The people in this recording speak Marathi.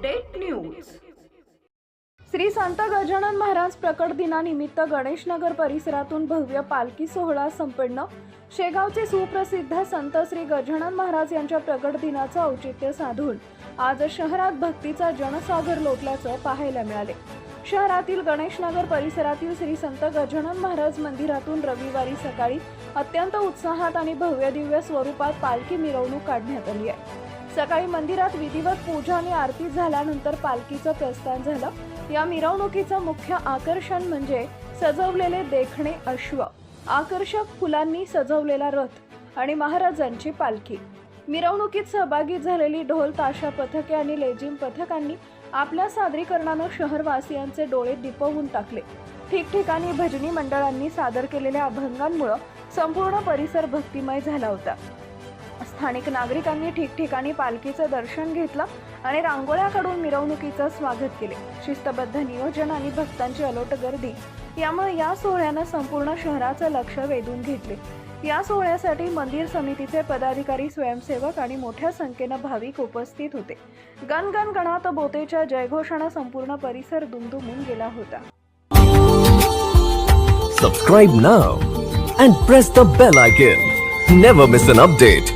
Update news. श्री संत गजानन महाराज प्रकट दिनानिमित्त गणेशनगर परिसरातून भव्य पालखी सोहळा संपन्न। शेगावचे सुप्रसिद्ध संत श्री गजानन महाराज यांच्या प्रकट दिनाचं औचित्य साधून आज शहरात भक्तीचा जनसागर लोटल्याचं पाहायला मिळाले। शहरातील गणेशनगर परिसरातील श्री संत गजानन महाराज मंदिरातून रविवारी सकाळी अत्यंत उत्साहात आणि भव्य दिव्य स्वरूपात पालखी मिरवणूक काढण्यात आली आहे। सकाळी मंदिरात विधिवत पूजा आणि आरती झाल्यानंतर पालखीचं प्रस्थान झालं। या मिरवणुकीचं मुख्य आकर्षण म्हणजे सजवलेले देखणे अश्व, आकर्षक फुलांनी सजवलेला रथ आणि महाराजांची पालखी। मिरवणुकीत सहभागी झालेली ढोल ताशा पथके आणि लेझिम पथकांनी आपल्या सादरीकरणानं शहरवासियांचे डोळे दिपवून टाकले। ठिकठिकाणी भजनी मंडळांनी सादर केलेल्या अभंगांमुळे संपूर्ण परिसर भक्तिमय झाला होता। स्थानिक नागरिकांनी ठिकठिकाणी पालखीचं दर्शन घेतलं आणि रांगोळ्या काढून मिरवणुकीचं स्वागत केले। शिस्तबद्ध नियोजन आणि भक्तांची अलोट गर्दी यामुळे या सोहळ्यानं संपूर्ण शहराचं लक्ष वेधून घेतले। या सोहळ्यासाठी मंदिर समितीचे पदाधिकारी, स्वयंसेवक आणि मोठ्या संख्येनं भाविक उपस्थित होते। गण गण गणात बोतेच्या जयघोषानं संपूर्ण परिसर दुमदुमून गेला होता। Subscribe now and press the bell icon. Never miss an update.